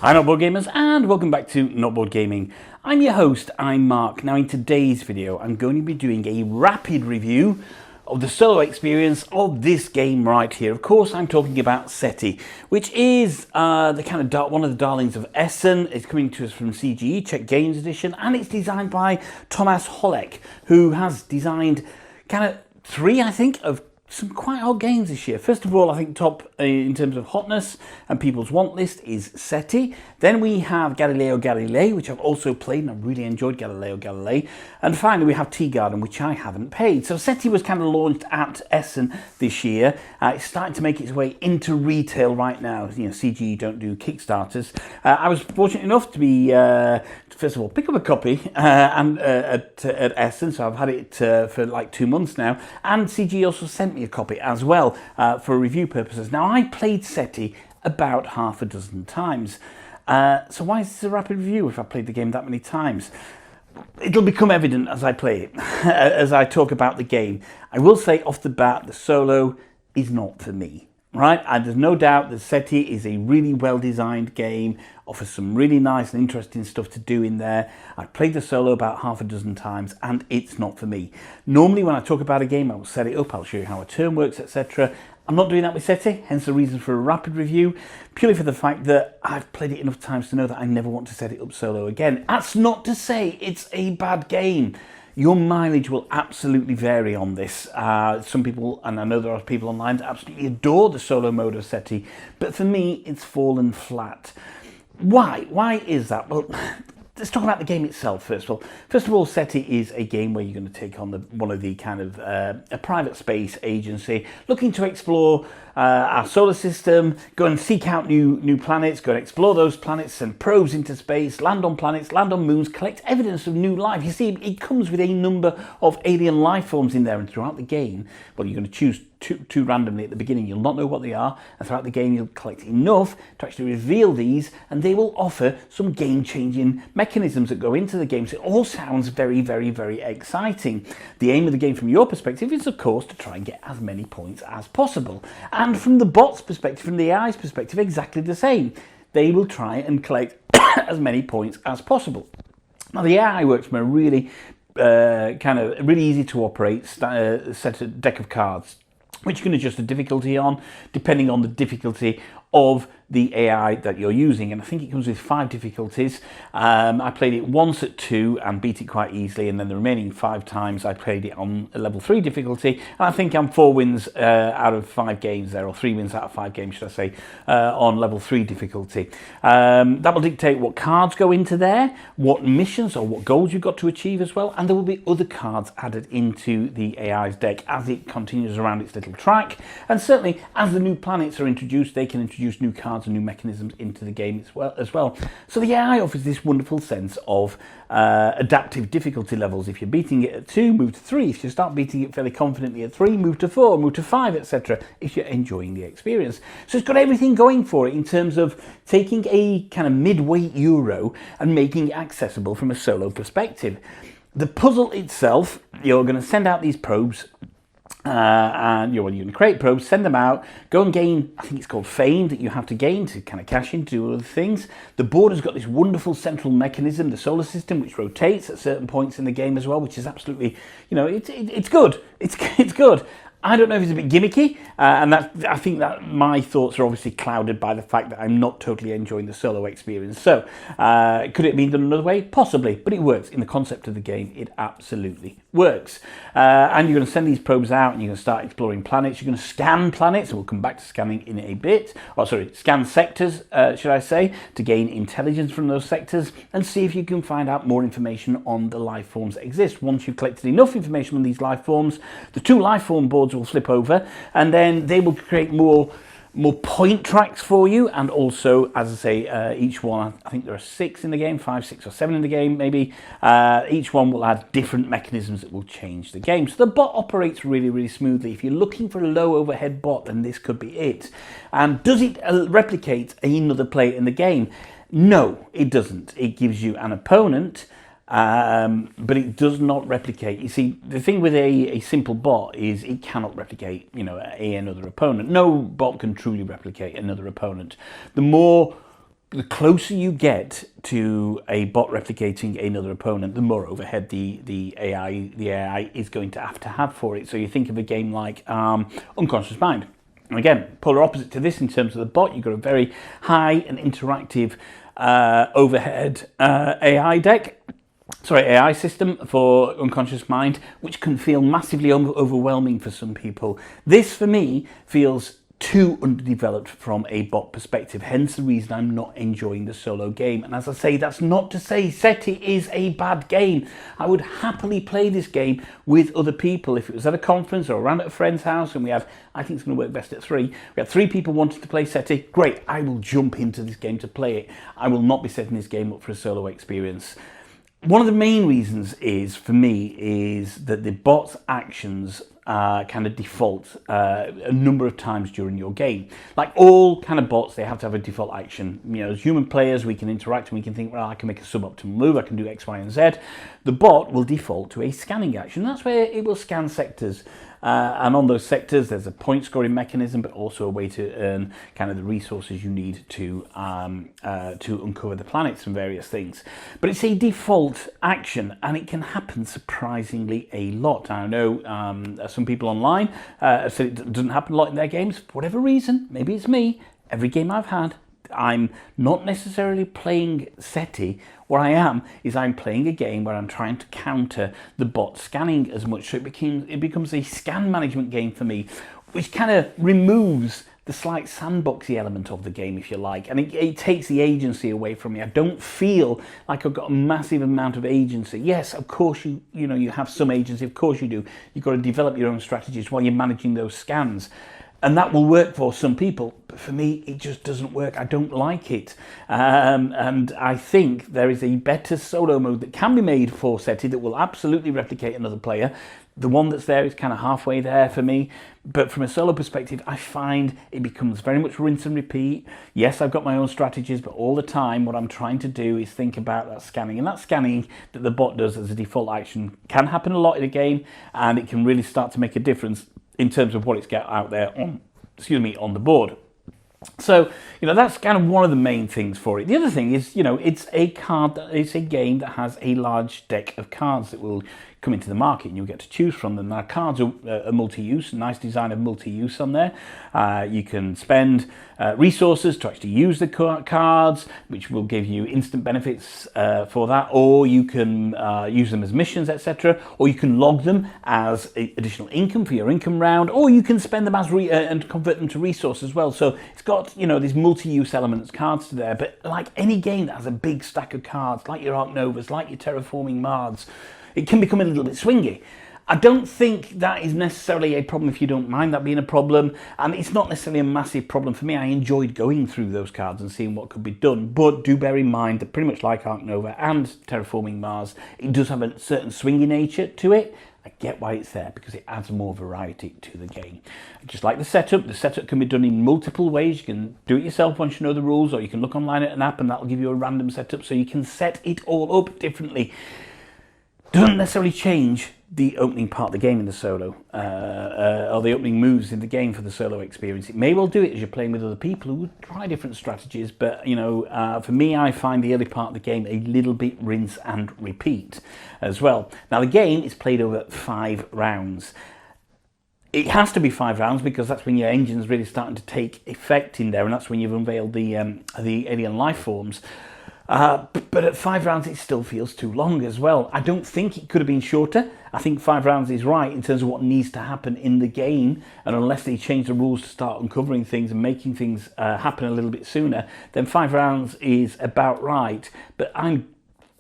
Hi Not Board Gamers, and welcome back to Not Board Gaming. I'm your host, I'm Mark. Now in today's video I'm going to be doing a rapid review of the solo experience of this game right here. Of course I'm talking about Setti, which is the kind of one of the darlings of Essen. It's coming to us from CGE, Czech Games Edition, and it's designed by Thomas Holek, who has designed kind of three, I think, of some quite odd games this year. First of all, I think top in terms of hotness and people's want list is Setti. Then we have Galileo Galilei, which I've also played and I've really enjoyed Galileo Galilei. And finally we have Tea Garden, which I haven't played. So Setti was kind of launched at Essen this year. It's starting to make its way into retail right now. You know, CGE don't do Kickstarters. I was fortunate enough to be, first of all, pick up a copy at Essen. So I've had it for like 2 months now. And CGE also sent me a copy as well for review purposes. Now I played Setti about half a dozen times. So why is this a rapid review if I played the game that many times? It'll become evident as I play it, as I talk about the game. I will say off the bat, the solo is not for me, right? And there's no doubt that Setti is a really well-designed game, offers some really nice and interesting stuff to do in there. I've played the solo about half a dozen times and it's not for me. Normally when I talk about a game, I will set it up, I'll show you how a turn works, etc. I'm not doing that with Setti, hence the reason for a rapid review, purely for the fact that I've played it enough times to know that I never want to set it up solo again. That's not to say it's a bad game. Your mileage will absolutely vary on this. Some people, and I know there are people online that absolutely adore the solo mode of Setti, but for me, it's fallen flat. Why? Why is that? Well, let's talk about the game itself first of all. First of all, Setti is a game where you're going to take on one of the kind of a private space agency looking to explore our solar system, go and seek out new planets, go and explore those planets, send probes into space, land on planets, land on moons, collect evidence of new life. You see, it comes with a number of alien life forms in there, and throughout the game, well, you're going to choose two randomly at the beginning. You'll not know what they are, and throughout the game you'll collect enough to actually reveal these, and they will offer some game-changing mechanisms that go into the game. So it all sounds very, very, very exciting. The aim of the game from your perspective is, of course, to try and get as many points as possible. And from the bot's perspective, from the AI's perspective, exactly the same. They will try and collect as many points as possible. Now, the AI works from a really really easy to operate set of deck of cards, which you can adjust the difficulty on, depending on the difficulty of the AI that you're using. And I think it comes with 5 difficulties. I played it once at 2 and beat it quite easily, and then the remaining 5 times I played it on a level 3 difficulty, and I think I'm 4 wins out of 5 games there, or 3 wins out of 5 games, should I say, on level 3 difficulty. That will dictate what cards go into there, what missions or what goals you've got to achieve as well, and there will be other cards added into the AI's deck as it continues around its little track. And certainly as the new planets are introduced, they can introduce new cards and new mechanisms into the game as well. So the AI offers this wonderful sense of adaptive difficulty levels. If you're beating it at 2, move to 3. If you start beating it fairly confidently at 3, move to 4, move to 5, etc. if you're enjoying the experience. So it's got everything going for it in terms of taking a kind of mid-weight Euro and making it accessible from a solo perspective. The puzzle itself, you're going to send out these probes, and you're going to create probes, send them out, go and gain, I think it's called fame, that you have to gain to kind of cash in, to do other things. The board has got this wonderful central mechanism, the solar system, which rotates at certain points in the game as well, which is absolutely, you know, it's good. It's good. I don't know if it's a bit gimmicky, and I think that my thoughts are obviously clouded by the fact that I'm not totally enjoying the solo experience. So, could it have been done another way? Possibly, but it works. In the concept of the game, it absolutely works. And you're going to send these probes out, and you're going to start exploring planets. You're going to scan planets, and we'll come back to scanning in a bit. Or sorry, scan sectors, should I say, to gain intelligence from those sectors, and see if you can find out more information on the life forms that exist. Once you've collected enough information on these life forms, the 2 life form boards will flip over, and then they will create more point tracks for you. And also, as I say, each one, I think there are 6 in the game, 5, 6 or 7 in the game maybe. Each one will add different mechanisms that will change the game. So the bot operates really, really smoothly. If you're looking for a low overhead bot, then this could be it. And does it replicate another player in the game? No, it doesn't. It gives you an opponent, but it does not replicate. You see, the thing with a simple bot is it cannot replicate, you know, another opponent. No bot can truly replicate another opponent. The more the closer you get to a bot replicating another opponent, the more overhead the AI is going to have for it. So you think of a game like Unconscious Mind. And again, polar opposite to this in terms of the bot. You've got a very high and interactive overhead AI system for Unconscious Mind, which can feel massively overwhelming for some people. This, for me, feels too underdeveloped from a bot perspective, hence the reason I'm not enjoying the solo game. And as I say, that's not to say SETI is a bad game. I would happily play this game with other people. If it was at a conference or around at a friend's house and we have, I think it's going to work best at 3, we have 3 people wanting to play SETI, great, I will jump into this game to play it. I will not be setting this game up for a solo experience. One of the main reasons for me is that the bot's actions kind of default a number of times during your game. Like all kind of bots, they have to have a default action. You know, as human players, we can interact and we can think, well, I can make a suboptimal move, I can do X, Y, and Z. The bot will default to a scanning action. That's where it will scan sectors. And on those sectors, there's a point scoring mechanism, but also a way to earn kind of the resources you need to uncover the planets and various things. But it's a default action, and it can happen surprisingly a lot. I know some people online said it doesn't happen a lot in their games. For whatever reason, maybe it's me, every game I've had, I'm not necessarily playing SETI. What I am is I'm playing a game where I'm trying to counter the bot scanning as much, so it becomes a scan management game for me, which kind of removes the slight sandboxy element of the game, if you like, and it takes the agency away from me. I don't feel like I've got a massive amount of agency. Yes, of course you have some agency, of course you do. You've got to develop your own strategies while you're managing those scans. And that will work for some people, but for me, it just doesn't work. I don't like it. And I think there is a better solo mode that can be made for SETI that will absolutely replicate another player. The one that's there is kind of halfway there for me. But from a solo perspective, I find it becomes very much rinse and repeat. Yes, I've got my own strategies, but all the time, what I'm trying to do is think about that scanning. And that scanning that the bot does as a default action can happen a lot in a game, and it can really start to make a difference in terms of what it's got out there on the board. So, that's kind of one of the main things for it. The other thing is, it's a game that has a large deck of cards that will come into the market and you'll get to choose from them. Now, cards are multi-use, nice design of multi-use on there. You can spend resources to actually use the cards, which will give you instant benefits for that, or you can use them as missions, etc., or you can log them as additional income for your income round, or you can spend them as and convert them to resources as well. So it's got, these multi-use elements, cards to there, but like any game that has a big stack of cards, like your Ark Novas, like your Terraforming Mards, it can become a little bit swingy. I don't think that is necessarily a problem if you don't mind that being a problem, and it's not necessarily a massive problem for me. I enjoyed going through those cards and seeing what could be done, but do bear in mind that pretty much like Ark Nova and Terraforming Mars, it does have a certain swingy nature to it. I get why it's there, because it adds more variety to the game. Just like the setup can be done in multiple ways. You can do it yourself once you know the rules, or you can look online at an app and that'll give you a random setup, so you can set it all up differently. Doesn't necessarily change the opening part of the game in the solo, or the opening moves in the game for the solo experience. It may well do it as you're playing with other people who would try different strategies, but for me, I find the early part of the game a little bit rinse and repeat as well. Now, the game is played over 5 rounds. It has to be 5 rounds because that's when your engine's really starting to take effect in there, and that's when you've unveiled the alien life forms. But at 5 rounds, it still feels too long as well. I don't think it could have been shorter. I think 5 rounds is right in terms of what needs to happen in the game. And unless they change the rules to start uncovering things and making things happen a little bit sooner, then 5 rounds is about right. But I'm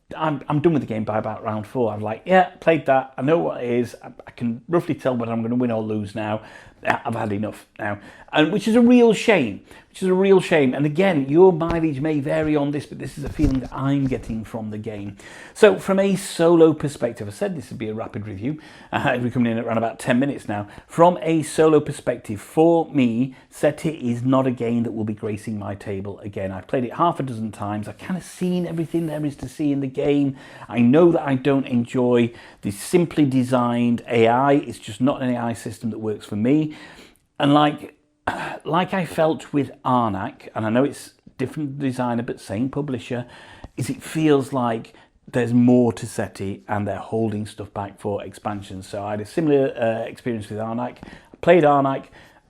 done with the game by about round 4. I'm like, yeah, played that. I know what it is. I can roughly tell whether I'm going to win or lose now. I've had enough now, and which is a real shame. And again, your mileage may vary on this, but this is a feeling that I'm getting from the game. So from a solo perspective, I said this would be a rapid review. We're coming in at around about 10 minutes now. From a solo perspective, for me, SETI is not a game that will be gracing my table again. I've played it half a dozen times. I've kind of seen everything there is to see in the game. I know that I don't enjoy the simply designed AI. It's just not an AI system that works for me. And like I felt with Arnak, and I know it's different designer but same publisher, is it feels like there's more to SETI and they're holding stuff back for expansions. So I had a similar experience with Arnak. I played Arnak,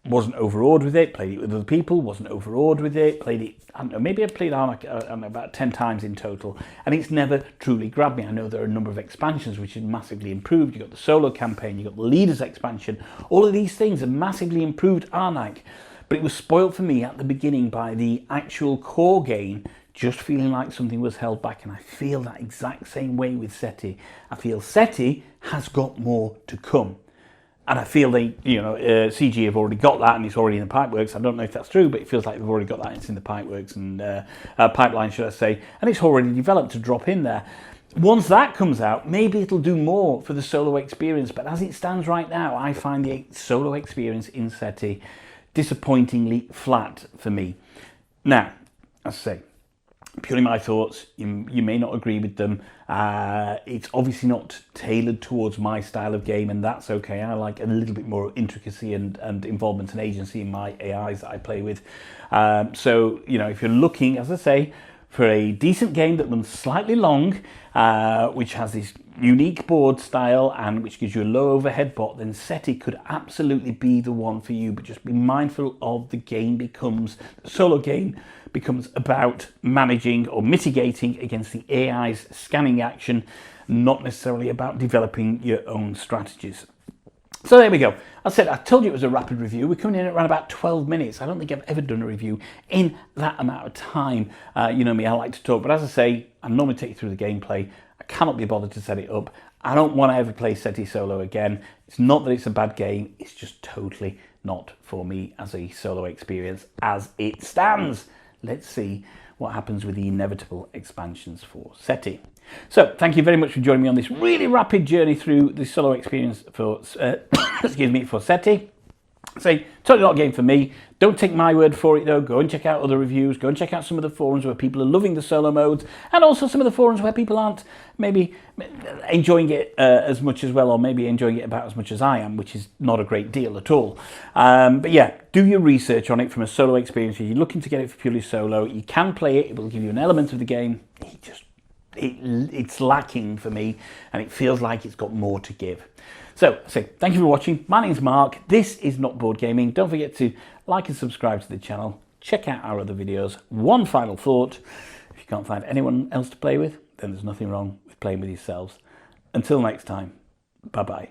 wasn't overawed with it, played it with other people, wasn't overawed with it, played it, I don't know, maybe I played Arnak about 10 times in total, and it's never truly grabbed me. I know there are a number of expansions which have massively improved. You've got the solo campaign, you've got the leaders expansion, all of these things have massively improved Arnak, but it was spoiled for me at the beginning by the actual core game just feeling like something was held back, and I feel that exact same way with SETI. I feel SETI has got more to come. And I feel they, CG have already got that and it's already in the pipeworks. I don't know if that's true, but it feels like they've already got that. It's in the pipeworks and pipeline, should I say. And it's already developed to drop in there. Once that comes out, maybe it'll do more for the solo experience. But as it stands right now, I find the solo experience in SETI disappointingly flat for me. Now, as I say, purely my thoughts, you may not agree with them. It's obviously not tailored towards my style of game, and that's okay. I like a little bit more intricacy and involvement and agency in my AIs that I play with. So, if you're looking, as I say, for a decent game that runs slightly long, which has this unique board style and which gives you a low overhead bot, then SETI could absolutely be the one for you. But just be mindful of the solo game becomes about managing or mitigating against the AI's scanning action, not necessarily about developing your own strategies. So there we go. I told you it was a rapid review. We're coming in at around about 12 minutes. I don't think I've ever done a review in that amount of time. You know me, I like to talk, but as I say, I normally take you through the gameplay. I cannot be bothered to set it up. I don't want to ever play SETI solo again. It's not that it's a bad game, it's just totally not for me as a solo experience as it stands. Let's see what happens with the inevitable expansions for SETI. So, thank you very much for joining me on this really rapid journey through the solo experience for, for SETI. Say, totally not a game for me. Don't take my word for it though. Go and check out other reviews. Go and check out some of the forums where people are loving the solo modes, and also some of the forums where people aren't maybe enjoying it as much as well, or maybe enjoying it about as much as I am, which is not a great deal at all. But yeah, do your research on it from a solo experience. If you're looking to get it for purely solo, you can play it. It will give you an element of the game. It's lacking for me, and it feels like it's got more to give. So thank you for watching. My name's Mark. This is Not Board Gaming. Don't forget to like and subscribe to the channel. Check out our other videos. One final thought: if you can't find anyone else to play with, then there's nothing wrong with playing with yourselves. Until next time, bye bye.